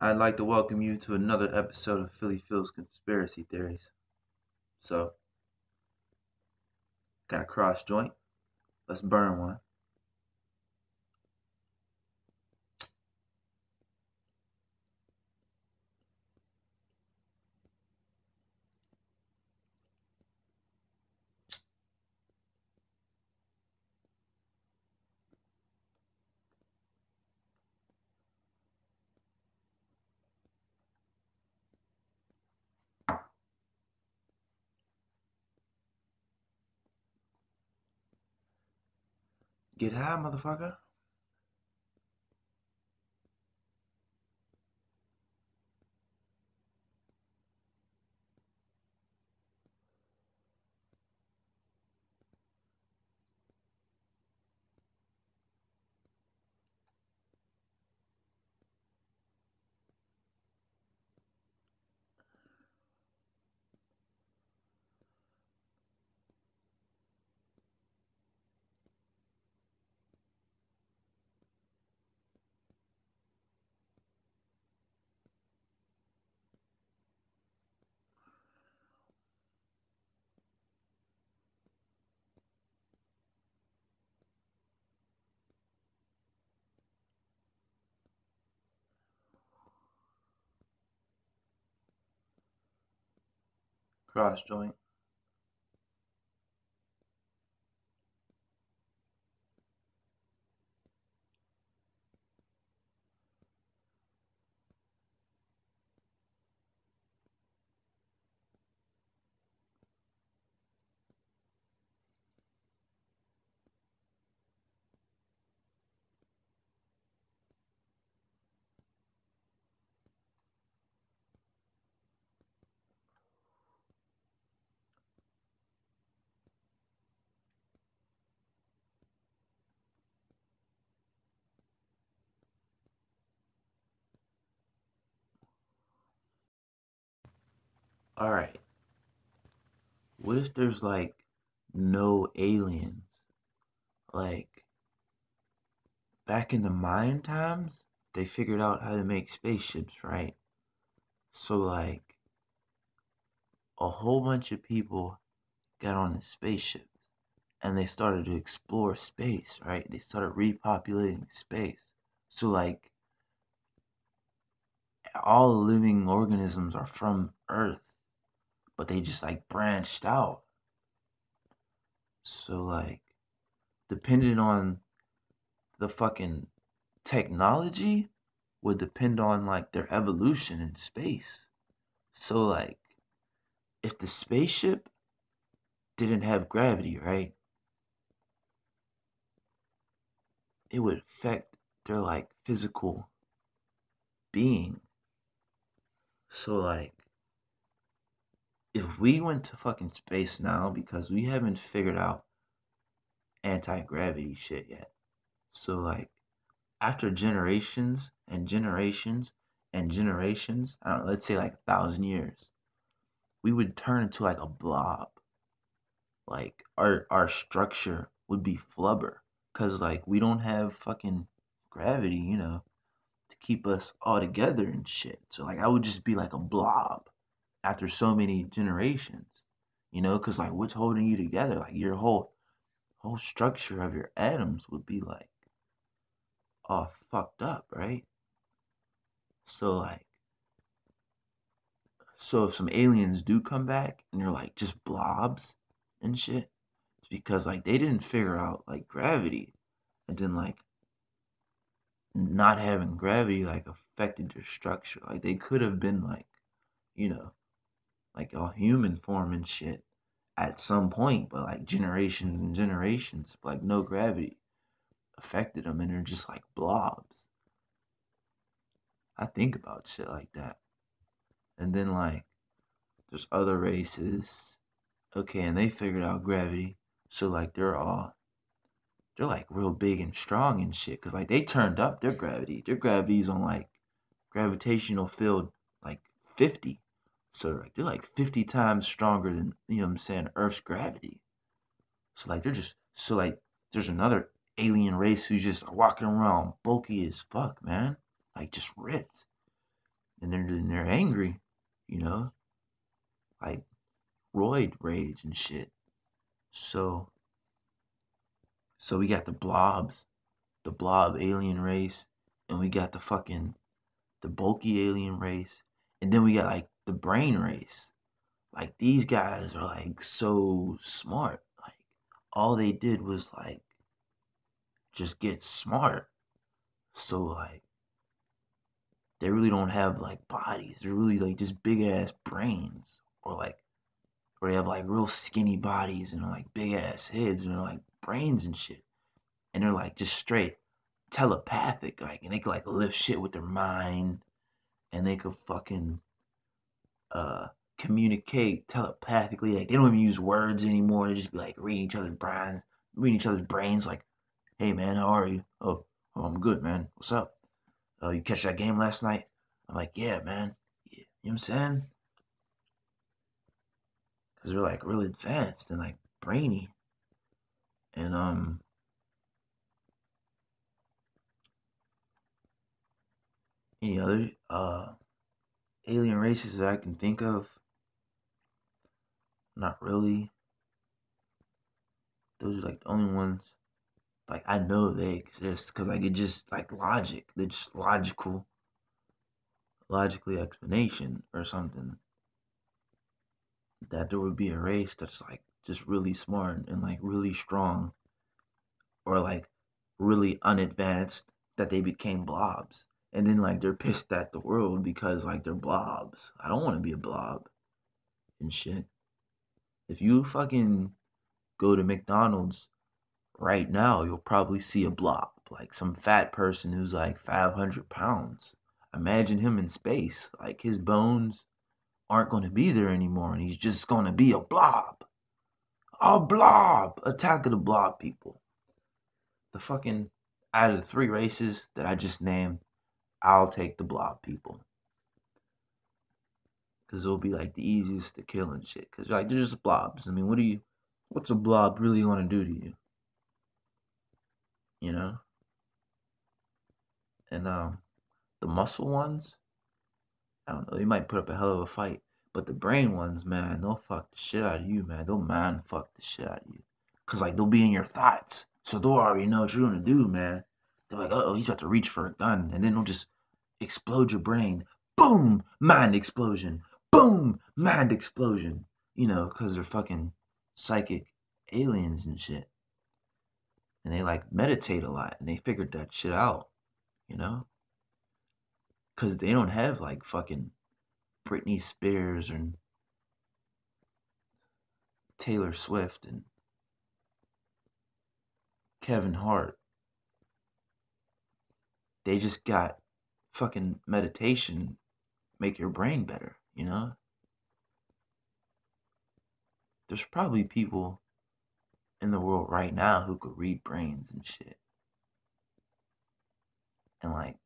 I'd like to welcome you to another episode of Philly Phil's Conspiracy Theories. So, got a cross joint. Let's burn one. Get high, motherfucker. Cross joint. Alright. What if there's no aliens? Like, back in the Mayan times, they figured out how to make spaceships, right? So, a whole bunch of people got on the spaceships and they started to explore space, right? They started repopulating space. So, all living organisms are from Earth, but they just branched out. So, depending on the fucking technology would depend on their evolution in space. So, if the spaceship didn't have gravity, right, it would affect their physical being. So, if we went to fucking space now, because we haven't figured out anti-gravity shit yet. So, after generations and generations and generations, I don't know, let's say 1,000 years, we would turn into a blob. Our structure would be flubber. Cause we don't have fucking gravity, to keep us all together and shit. So I would just be like a blob after so many generations. Cause what's holding you together? Your whole structure of your atoms would be all fucked up, right? So so if some aliens do come back and they're just blobs and shit, it's because they didn't figure out gravity, and then not having gravity affected their structure. They could have been you know, a human form and shit at some point, but generations and generations of no gravity affected them and they're just blobs. I think about shit like that. And then there's other races. Okay, and they figured out gravity. So they're real big and strong and shit. Cause they turned up their gravity. Their gravity's on gravitational field 50. So they're 50 times stronger than, what I'm saying, Earth's gravity. So they're just so there's another alien race who's just walking around bulky as fuck, man. Just ripped. and they're angry, you know, like roid rage and shit. So so we got the blob alien race, and we got the bulky alien race, and then we got like the brain race. Like these guys are like so smart. Like all they did was like just get smart. So like they really don't have like bodies. They're really like just big ass brains, or they have like real skinny bodies and like big ass heads and they're like brains and shit. And they're like just straight telepathic, like, and they could like lift shit with their mind, and they could fucking uh communicate telepathically. Like they don't even use words anymore. They just be like reading each other's brains. Like, hey man, how are you? Oh, I'm good, man. What's up? Oh, you catch that game last night? I'm like, yeah, man. Yeah. You know what I'm saying? Because they're like really advanced and like brainy. And any other alien races that I can think of? Not really. Those are like the only ones. Like I know they exist because like it just like logic. They're just logically explanation or something. That there would be a race that's like just really smart and like really strong, or like really unadvanced, that they became blobs. And then like they're pissed at the world because like they're blobs. I don't want to be a blob and shit. If you fucking go to McDonald's right now, you'll probably see a blob, like some fat person who's like 500 pounds. Imagine him in space. Like his bones aren't going to be there anymore, and he's just going to be a blob. A blob! Attack of the Blob people. The fucking, out of the three races that I just named, I'll take the blob people. Because it'll be like the easiest to kill and shit. Because like, they're just blobs. I mean, what's a blob really going to do to you? You know? And the muscle ones, I don't know, they might put up a hell of a fight. But the brain ones, man, they'll fuck the shit out of you, man. They'll mind fuck the shit out of you. Cause like they'll be in your thoughts. So they'll already know what you're gonna do, man. They're like, oh, he's about to reach for a gun. And then they'll just explode your brain. Boom! Mind explosion. Boom! Mind explosion. You know, cause they're fucking psychic aliens and shit. And they like meditate a lot and they figured that shit out, you know? Cause they don't have like fucking Britney Spears and Taylor Swift and Kevin Hart. They just got fucking meditation make your brain better, you know? There's probably people in the world right now who could read brains and shit. And like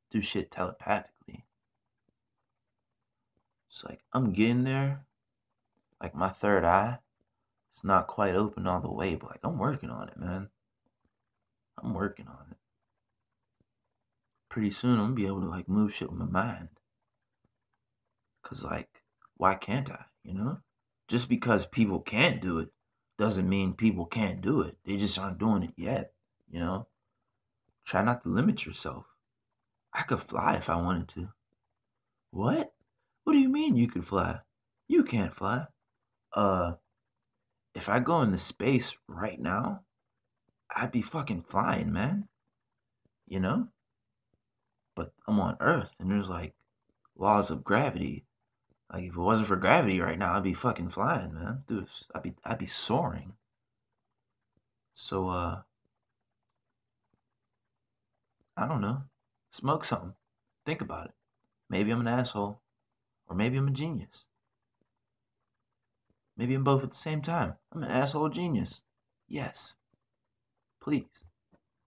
do shit telepathically. It's like I'm getting there. Like my third eye, it's not quite open all the way, but like I'm working on it, man. I'm working on it. Pretty soon I'm gonna be able to like move shit with my mind. Cause like, why can't I? You know? Just because people can't do it doesn't mean people can't do it. They just aren't doing it yet, you know? Try not to limit yourself. I could fly if I wanted to. What? What do you mean you could fly? You can't fly. Uh, if I go into space right now, I'd be fucking flying, man. You know? But I'm on Earth and there's like laws of gravity. Like if it wasn't for gravity right now, I'd be fucking flying, man. Dude, I'd be soaring. So I don't know. Smoke something. Think about it. Maybe I'm an asshole. Or maybe I'm a genius. Maybe I'm both at the same time. I'm an asshole genius. Yes. Please.